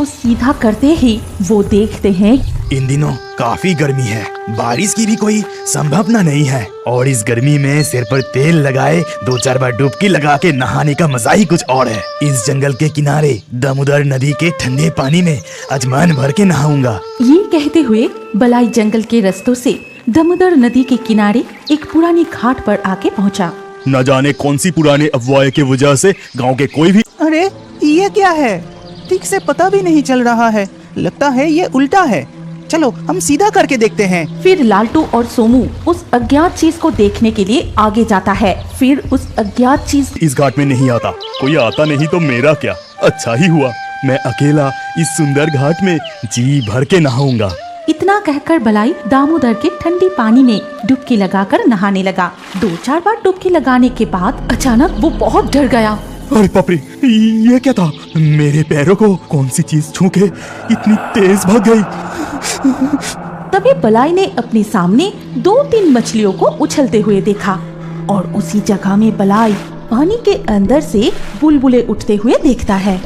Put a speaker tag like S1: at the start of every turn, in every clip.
S1: को सीधा करते ही वो देखते हैं
S2: इन दिनों काफी गर्मी है, बारिश की भी कोई संभावना नहीं है और इस गर्मी में सिर पर तेल लगाए 2-4 बार डुबकी लगा के नहाने का मजा ही कुछ और है। इस जंगल के किनारे दामोदर नदी के ठंडे पानी में आज मन भर के नहाऊंगा।
S1: ये कहते हुए बलाई जंगल के रास्तों से दामोदर नदी के किनारे एक पुरानी घाट पर आके पहुंचा।
S2: न जाने कौन सी पुराने अफवाह की वजह से गांव के कोई भी
S3: अरे ये क्या है, ठीक से पता भी नहीं चल रहा है, लगता है ये उल्टा है। चलो हम सीधा करके देखते हैं।
S1: फिर लालटू और सोमू उस अज्ञात चीज को देखने के लिए आगे जाता है। फिर उस अज्ञात चीज
S2: इस घाट में नहीं आता, कोई आता नहीं तो मेरा क्या, अच्छा ही हुआ मैं अकेला इस सुंदर घाट में जी भर के नहाऊंगा।
S1: इतना कहकर बलाई दामोदर के ठंडी पानी में डुबकी लगाकर नहाने लगा। 2-4 बार डुबकी लगाने के बाद अचानक वो बहुत डर गया।
S2: अरे बाप रे, ये क्या था? मेरे पैरों को कौन सी चीज छू के इतनी तेज भाग गई?
S1: तभी बलाई ने अपने सामने 2-3 मछलियों को उछलते हुए देखा और उसी जगह में बलाई पानी के अंदर से बुलबुले उठते हुए देखता है।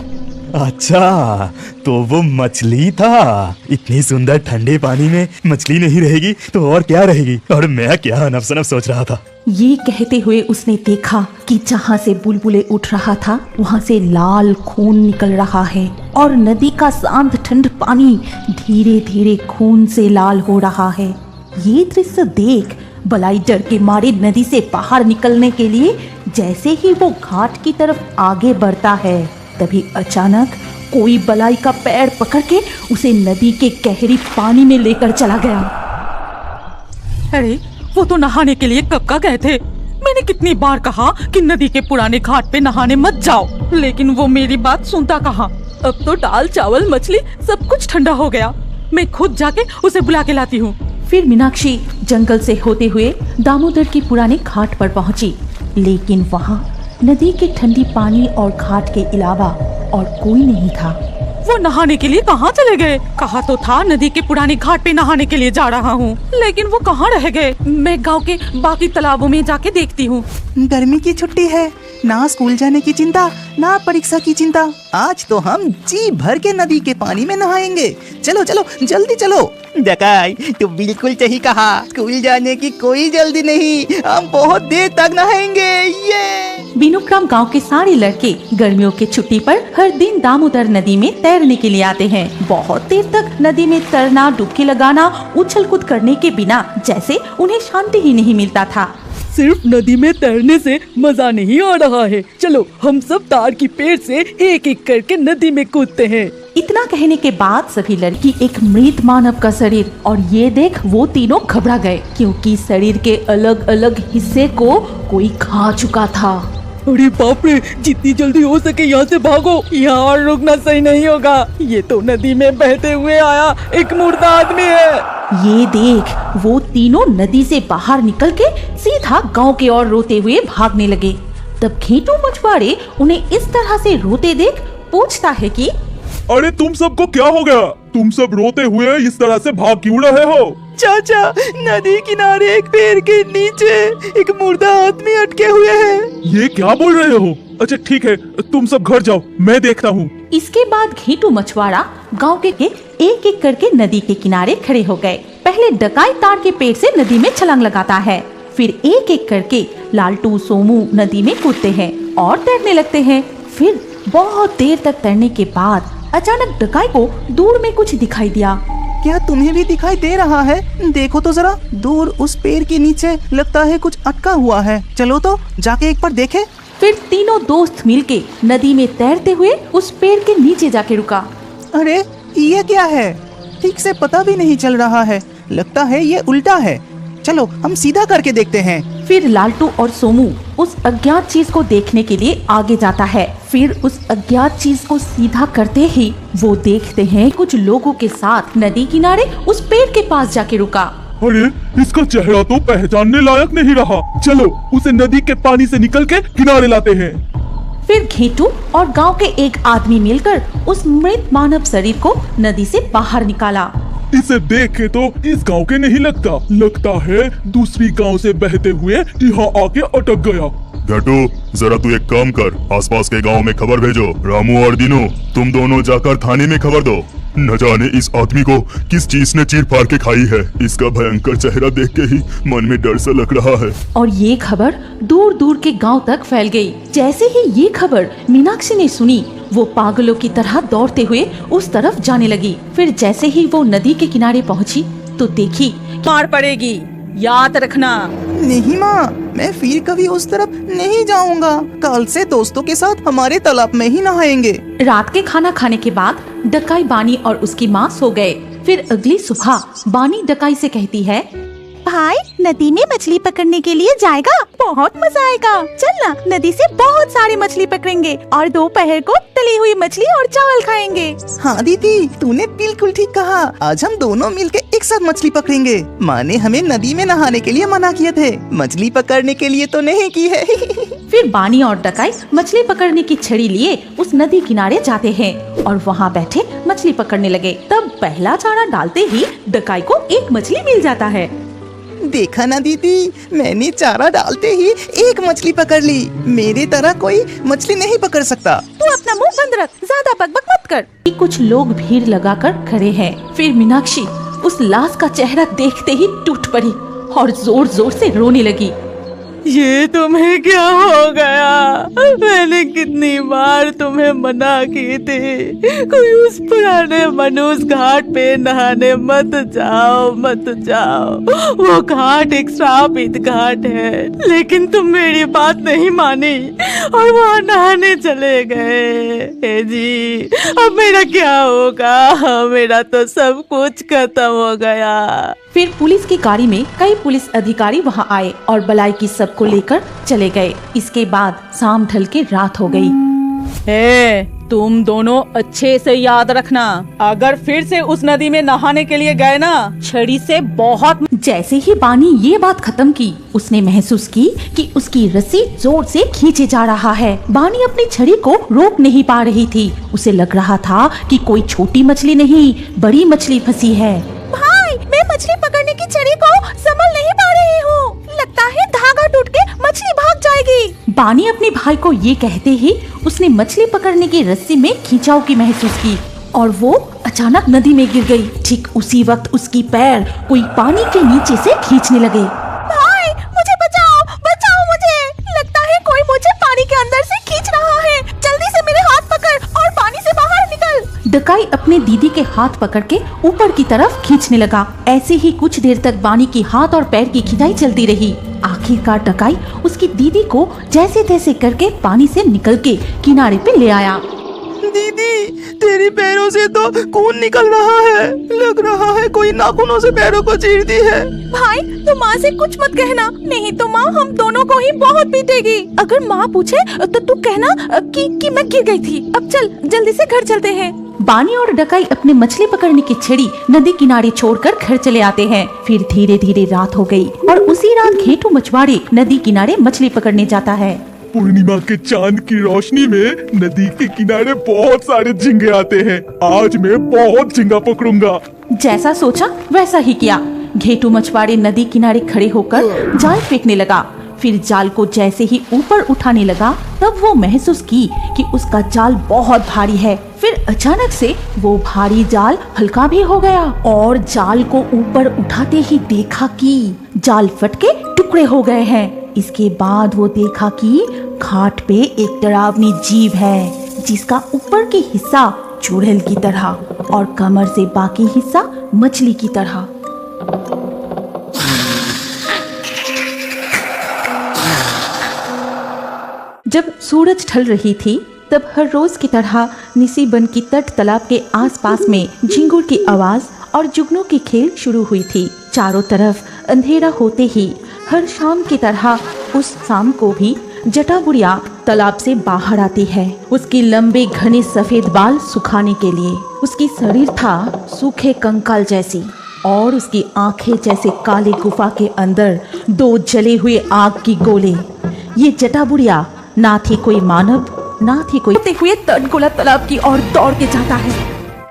S2: अच्छा, तो वो मछली था। इतनी सुंदर ठंडे पानी में मछली नहीं रहेगी तो और क्या रहेगी? और मैं क्या अनफ-सनफ सोच रहा था।
S1: ये कहते हुए उसने देखा कि जहाँ से बुलबुले उठ रहा था वहाँ से लाल खून निकल रहा है और नदी का शांत ठंड पानी धीरे धीरे खून से लाल हो रहा है। ये दृश्य देख बलाई डर के मारे नदी से बाहर निकलने के लिए जैसे ही वो घाट की तरफ आगे बढ़ता है, तभी अचानक कोई बलाई का पैर पकड़ के उसे नदी के गहरी पानी में लेकर चला गया। अरे वो तो नहाने के लिए कब का गए थे। मैंने कितनी बार कहा कि नदी के पुराने घाट पे नहाने मत जाओ, लेकिन वो मेरी बात सुनता कहाँ। अब तो दाल चावल मछली सब कुछ ठंडा हो गया, मैं खुद जाके उसे बुला के लाती हूँ। फिर मीनाक्षी जंगल से होते हुए दामोदर की पुराने घाट पर पहुँची, लेकिन वहाँ नदी के ठंडी पानी और घाट के अलावा और कोई नहीं था। वो नहाने के लिए कहाँ चले गए? कहा तो था नदी के पुराने घाट पे नहाने के लिए जा रहा हूँ, लेकिन वो कहाँ रह गए? मैं गांव के बाकी तालाबों में जाके देखती हूँ।
S3: गर्मी की छुट्टी है, ना स्कूल जाने की चिंता, ना परीक्षा की चिंता। आज तो हम जी भर के नदी के पानी में नहाएंगे। चलो चलो जल्दी चलो। डकाई, तू बिल्कुल सही कहा, स्कूल जाने की कोई जल्दी नहीं, हम बहुत देर तक नहाएंगे। ये
S1: बीनुग्राम गांव के सारे लड़के गर्मियों की छुट्टी पर हर दिन दामोदर नदी में तैरने के लिए आते हैं। बहुत देर तक नदी में तैरना, डुबकी लगाना, उछल कूद करने के बिना जैसे उन्हें शांति ही नहीं मिलता था।
S4: सिर्फ नदी में तैरने से मजा नहीं आ रहा है, चलो हम सब तार की पेड़ से एक एक करके नदी में कूदते हैं।
S1: इतना कहने के बाद सभी लड़की एक मृत मानव का शरीर और ये देख वो तीनों घबरा गए, क्योंकि शरीर के अलग अलग हिस्से को कोई खा चुका था।
S4: अरे बाप रे, जितनी जल्दी हो सके यहाँ से भागो, यहाँ और रुकना सही नहीं होगा। ये तो नदी में बहते हुए आया एक मुर्दा आदमी है।
S1: ये देख वो तीनों नदी से बाहर निकल के सीधा गांव के ओर रोते हुए भागने लगे। तब घेटू मछुआरे उन्हें इस तरह से रोते देख पूछता है कि
S5: अरे तुम सबको क्या हो गया? तुम सब रोते हुए इस तरह से भाग क्यों रहे हो?
S4: चाचा, नदी किनारे एक पेड़ के नीचे एक मुर्दा आदमी अटके हुए हैं।
S5: ये क्या बोल रहे हो? अच्छा ठीक है, तुम सब घर जाओ, मैं देखता हूँ।
S1: इसके बाद घेटू मछुआरा गांव के एक एक करके नदी के किनारे खड़े हो गए। पहले डकाई तार के पेड़ से नदी में छलांग लगाता है, फिर एक एक करके लालटू सोमू नदी में कूदते हैं और तैरने लगते हैं। फिर बहुत देर तक तैरने के बाद अचानक डकाई को दूर में कुछ दिखाई दिया।
S3: क्या तुम्हें भी दिखाई दे रहा है? देखो तो जरा, दूर उस पेड़ के नीचे लगता है कुछ अटका हुआ है। चलो तो जाके एक बार देखें।
S1: फिर तीनों दोस्त मिलके नदी में तैरते हुए उस पेड़ के नीचे जाके रुका।
S3: अरे ये क्या है, ठीक से पता भी नहीं चल रहा है, लगता है ये उल्टा है। चलो हम सीधा करके देखते हैं।
S1: फिर लालटू और सोमू उस अज्ञात चीज को देखने के लिए आगे जाता है। फिर उस अज्ञात चीज को सीधा करते ही वो देखते हैं कुछ लोगों के साथ नदी किनारे उस पेड़ के पास जाके रुका।
S5: अरे इसका चेहरा तो पहचानने लायक नहीं रहा, चलो उसे नदी के पानी से निकल के किनारे लाते हैं।
S1: फिर घेटू और गांव के एक आदमी मिलकर उस मृत मानव शरीर को नदी से बाहर निकाला।
S5: इसे देख के तो इस गांव के नहीं लगता है दूसरी गांव से बहते हुए यहाँ आके अटक गया। घटू, जरा तू एक काम कर, आसपास के गांव में खबर भेजो। रामू और दीनू, तुम दोनों जाकर थाने में खबर दो। न जाने इस आदमी को किस चीज ने चीर फाड़ के खाई है। इसका भयंकर चेहरा देख के ही मन में डर सा लग रहा है।
S1: और ये खबर दूर दूर के गांव तक फैल गई। जैसे ही ये खबर मीनाक्षी ने सुनी, वो पागलों की तरह दौड़ते हुए उस तरफ जाने लगी। फिर जैसे ही वो नदी के किनारे पहुंची तो देखी
S4: मार पड़ेगी, याद रखना।
S3: नहीं माँ, मैं फिर कभी उस तरफ नहीं जाऊंगा। कल से दोस्तों के साथ हमारे तालाब में ही नहाएंगे।
S1: रात के खाना खाने के बाद डकाई बानी और उसकी माँ सो गए। फिर अगली सुबह बानी डकाई से कहती है,
S6: भाई नदी में मछली पकड़ने के लिए जाएगा, बहुत मजा आएगा। चल ना, नदी से बहुत सारी मछली पकड़ेंगे और दोपहर को तली हुई मछली और चावल खाएंगे।
S3: हाँ दीदी, तूने बिल्कुल ठीक कहा। आज हम दोनों मिलके एक साथ मछली पकड़ेंगे। माँ ने हमें नदी में नहाने के लिए मना किए थे, मछली पकड़ने के लिए तो नहीं की है।
S1: फिर बानी और डकाई मछली पकड़ने की छड़ी लिए उस नदी किनारे जाते हैं और वहाँ बैठे मछली पकड़ने लगे। तब पहला चारा डालते ही डकाई को एक मछली मिल जाता है।
S3: देखा ना दीदी, मैंने चारा डालते ही एक मछली पकड़ ली। मेरे तरह कोई मछली नहीं पकड़ सकता।
S6: तू अपना मुंह बंद रख, ज्यादा बकबक मत कर।
S1: कुछ लोग भीड़ लगाकर खड़े हैं। फिर मीनाक्षी उस लाश का चेहरा देखते ही टूट पड़ी और जोर जोर से रोने लगी।
S4: ये तुम्हें क्या हो गया? मैंने कितनी बार तुम्हें मना की थी, कोई उस पुराने मनोज घाट पे नहाने मत जाओ, मत जाओ। वो घाट एक श्रापित घाट है, लेकिन तुम मेरी बात नहीं मानी और वहाँ नहाने चले गए। हे जी, अब मेरा क्या होगा? मेरा तो सब कुछ खत्म हो गया।
S1: फिर पुलिस की गाड़ी में कई पुलिस अधिकारी वहां आए और बलाई की सबको लेकर चले गए। इसके बाद शाम ढल के रात हो गई।
S4: तुम दोनों अच्छे से याद रखना, अगर फिर से उस नदी में नहाने के लिए गए ना, छड़ी से बहुत।
S1: जैसे ही बानी ये बात खत्म की, उसने महसूस की कि उसकी रस्सी जोर से खींचे जा रहा है। बानी अपनी छड़ी को रोक नहीं पा रही थी। उसे लग रहा था कि कोई छोटी मछली नहीं, बड़ी मछली फंसी है।
S6: मैं मछली पकड़ने की छड़ी को संभल नहीं पा रही हूँ। लगता है धागा टूट के मछली भाग जाएगी।
S1: बानी अपने भाई को ये कहते ही उसने मछली पकड़ने की रस्सी में खिंचाव की महसूस की और वो अचानक नदी में गिर गई। ठीक उसी वक्त उसकी पैर कोई पानी के नीचे से खींचने लगे।
S6: भाई मुझे बचाओ, बचाओ मुझे। लगता है कोई मुझे पानी के अंदर से खींच रहा है। जल्दी से मेरे हाथ पकड़ और पानी से बाहर निकल।
S1: डकाई अपने दीदी के हाथ पकड़ के ऊपर की तरफ खींचने लगा। ऐसे ही कुछ देर तक बानी की हाथ और पैर की खिंचाई चलती रही। आखिरकार डकाई उसकी दीदी को जैसे तैसे करके पानी से निकल के किनारे पे ले आया।
S3: दीदी, तेरी पैरों से तो खून निकल रहा है। लग रहा है कोई नाखूनों से पैरों को चीर दी है।
S6: भाई तू माँ से कुछ मत कहना, नहीं तो माँ हम दोनों को ही बहुत पीटेगी। अगर माँ पूछे तो तू कहना कि मैं गिर गई थी। अब चल जल्दी से घर चलते हैं।
S1: बानी और डकाई अपने मछली पकड़ने की छड़ी नदी किनारे छोड़कर घर चले आते हैं। फिर धीरे धीरे रात हो गई और उसी रात घेटू मछुआरे नदी किनारे मछली पकड़ने जाता है।
S5: पूर्णिमा के चांद की रोशनी में नदी के किनारे बहुत सारे झींगे आते हैं। आज मैं बहुत झींगा पकड़ूंगा।
S1: जैसा सोचा वैसा ही किया। घेटू मछुआरे नदी किनारे खड़े होकर जाल फेंकने लगा। फिर जाल को जैसे ही ऊपर उठाने लगा, तब वो महसूस की कि उसका जाल बहुत भारी है। फिर अचानक से वो भारी जाल हल्का भी हो गया और जाल को ऊपर उठाते ही देखा कि जाल फट के टुकड़े हो गए हैं। इसके बाद वो देखा कि घाट पे एक डरावनी जीव है, जिसका ऊपर की हिस्सा चुड़ैल की तरह और कमर से बाकी हिस्सा मछली की तरह। जब सूरज ढल रही थी, तब हर रोज की तरह निसीबन की तट तालाब के आसपास में झिंगुर की आवाज और जुगनू की खेल शुरू हुई थी। चारों तरफ अंधेरा होते ही हर शाम की तरह उस शाम को भी जटा बुढ़िया तालाब से बाहर आती है, उसके लंबे घने सफेद बाल सुखाने के लिए। उसकी शरीर था सूखे कंकाल जैसी और उसकी आंखें जैसे काले गुफा के अंदर दो जले हुए आग की गोले। ये जटा बुढ़िया ना थी कोई मानव, ना थी कोई हुए तटगोला तालाब की ओर दौड़ के जाता है।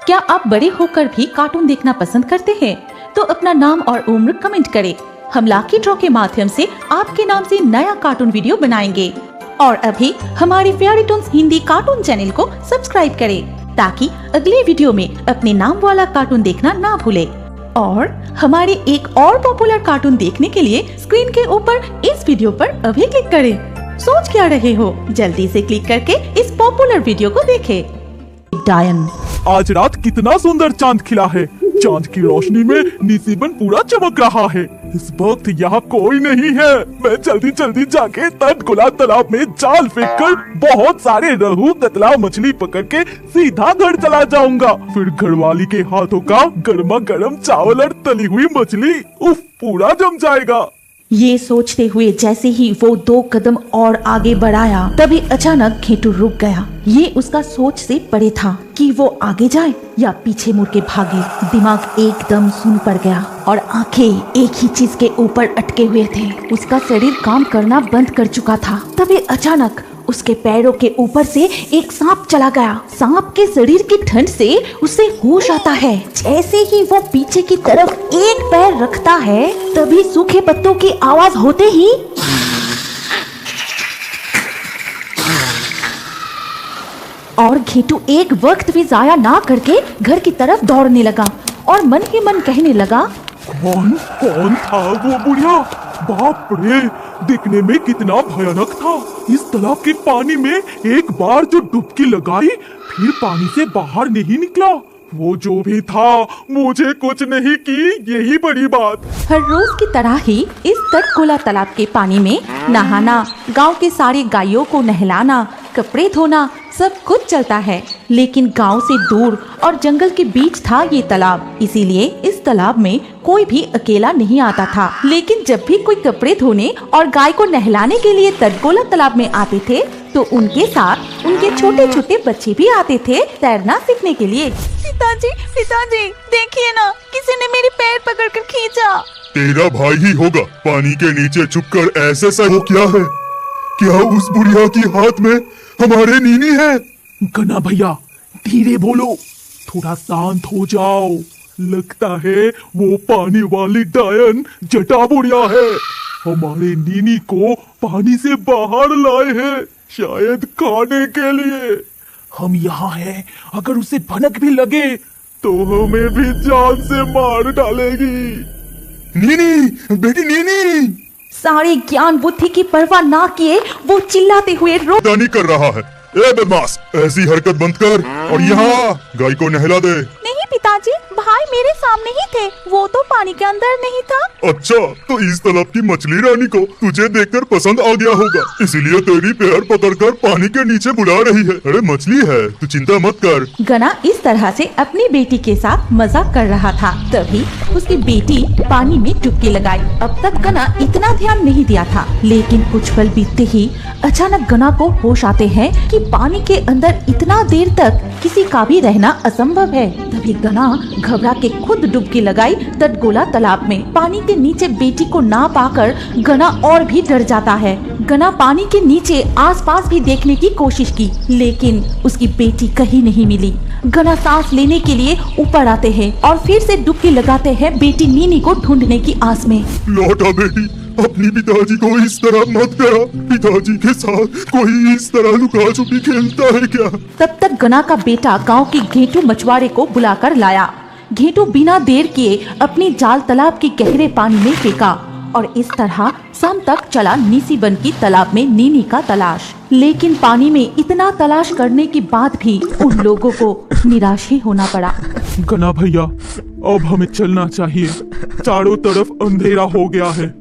S1: क्या आप बड़े होकर भी कार्टून देखना पसंद करते हैं? तो अपना नाम और उम्र कमेंट करें। हम लकी ड्रॉ के माध्यम से आपके नाम से नया कार्टून वीडियो बनाएंगे। और अभी हमारे fairy Toons Hindi cartoon channel को सब्सक्राइब करें ताकि अगले वीडियो में अपने नाम वाला कार्टून देखना ना भूले। और हमारे एक और पॉपुलर कार्टून देखने के लिए स्क्रीन के ऊपर इस वीडियो पर अभी क्लिक करें। सोच क्या रहे हो, जल्दी से क्लिक करके इस पॉपुलर वीडियो को देखें। डायन,
S7: आज रात कितना सुंदर चांद खिला है। चांद की रोशनी में निशिबन पूरा चमक रहा है। इस वक्त यहाँ कोई नहीं है। मैं जल्दी जल्दी जाके तटगोला तालाब में जाल फेंककर बहुत सारे रहू कतला मछली पकड़ के सीधा घर चला जाऊंगा। फिर घरवाली के हाथों का गर्मा गर्म चावल और तली हुई मछली उफ पूरा जम जाएगा।
S1: ये सोचते हुए जैसे ही वो 2 कदम और आगे बढ़ाया तभी अचानक घेटू रुक गया। ये उसका सोच से परे था कि वो आगे जाए या पीछे मुड़ के भागे। दिमाग एकदम सुन पड़ गया और आंखें एक ही चीज के ऊपर अटके हुए थे। उसका शरीर काम करना बंद कर चुका था। तभी अचानक उसके पैरों के ऊपर से एक सांप चला गया। सांप के शरीर की ठंड से उसे होश आता है। जैसे ही वो पीछे की तरफ एक पैर रखता है तभी सूखे पत्तों की आवाज होते ही और घेटू एक वक्त भी जाया ना करके घर की तरफ दौड़ने लगा और मन ही मन कहने लगा,
S7: कौन था वो बुढ़िया? बाप रे, दिखने में कितना भयानक था। इस तालाब के पानी में एक बार जो डुबकी लगाई फिर पानी से बाहर नहीं निकला। वो जो भी था मुझे कुछ नहीं की, यही बड़ी बात।
S1: हर रोज की तरह ही इस तटगोला तालाब के पानी में नहाना, गांव के सारे गायों को नहलाना, कपड़े धोना सब कुछ चलता है। लेकिन गांव से दूर और जंगल के बीच था ये तालाब, इसीलिए इस तालाब में कोई भी अकेला नहीं आता था। लेकिन जब भी कोई कपड़े धोने और गाय को नहलाने के लिए तटगोला तालाब में आते थे तो उनके साथ उनके छोटे छोटे बच्चे भी आते थे तैरना सीखने के लिए।
S6: पिताजी देखिए ना, किसी ने मेरी पैर पकड़कर खींचा।
S5: तेरा भाई ही होगा। पानी के नीचे छुपकर ऐसे सा हो क्या है? क्या उस बुढ़िया की हाथ में हमारे नीनी है?
S7: गना भैया धीरे बोलो, थोड़ा शांत हो जाओ। लगता है वो पानी वाली डायन जटा बुढ़िया है। हमारे नीनी को पानी से बाहर लाए हैं, शायद खाने के लिए। हम यहाँ हैं, अगर उसे भनक भी लगे तो हमें भी जान से मार डालेगी।
S5: नीनी, बेटी नीनी।
S1: सारे ज्ञान बुद्धि की परवाह ना किए वो चिल्लाते हुए
S5: नहीं कर रहा है। ए बदमाश, ऐसी हरकत बंद कर और यहाँ गाय को नहला दे।
S6: नहीं पिताजी, भाई मेरे सामने ही थे, वो तो पानी के अंदर नहीं था।
S5: अच्छा, तो इस तालाब की मछली रानी को तुझे देखकर पसंद आ गया होगा, इसीलिए तेरी पैर पकड़कर पानी के नीचे बुला रही है। अरे मछली है, तू चिंता मत कर।
S1: गना इस तरह से अपनी बेटी के साथ मजाक कर रहा था। तभी उसकी बेटी पानी में डुबकी लगाई। अब तक गना इतना ध्यान नहीं दिया था, लेकिन कुछ पल बीतते ही अचानक गना को होश आते हैं कि पानी के अंदर इतना देर तक किसी का भी रहना असंभव है। तभी गना घबरा के खुद डुबकी लगाई तटगोला तालाब में। पानी के नीचे बेटी को ना पाकर गना और भी डर जाता है। गना पानी के नीचे आसपास भी देखने की कोशिश की, लेकिन उसकी बेटी कहीं नहीं मिली। गना सांस लेने के लिए ऊपर आते हैं और फिर से डुबकी लगाते हैं बेटी नीनी को ढूंढने की आस में।
S5: लौटा बेटी, अपनी पिताजी को इस तरह मत करा। पिताजी के साथ कोई इस तरह लुका छुपी खेलता है क्या?
S1: तब तक गना का बेटा गांव के घेटू मछुआरे को बुलाकर लाया। घेटू बिना देर किए अपनी जाल तालाब के गहरे पानी में फेंका और इस तरह शाम तक चला निशिबन की तालाब में नीनी का तलाश। लेकिन पानी में इतना तलाश करने के बाद भी उन लोगों को निराश ही होना पड़ा।
S7: गना भैया, अब हमें चलना चाहिए। चारों तरफ अंधेरा हो गया है,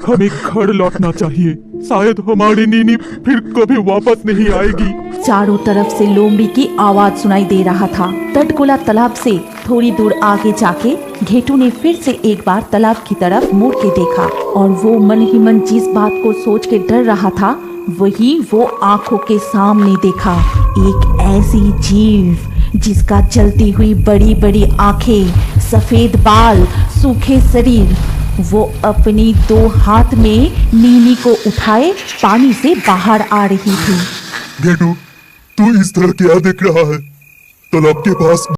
S7: हमें घर लौटना चाहिए। शायद हमारी नीनी फिर कभी वापस नहीं आएगी।
S1: चारों तरफ से लोमड़ी की आवाज सुनाई दे रहा था। तटगोला तालाब से थोड़ी दूर आगे जाके घेटू ने फिर से एक बार तालाब की तरफ मुड़ के देखा और वो मन ही मन जिस बात को सोच के डर रहा था वही वो आंखों के सामने देखा। एक ऐसी जीव जिसका जलती हुई बड़ी बड़ी आंखें, सफेद बाल, सूखे शरीर, वो अपनी 2 हाथ में नीनी को उठाए पानी से बाहर आ रही थी।
S5: घेटू, तू इस तरह क्या देख रहा है? तालाब के पास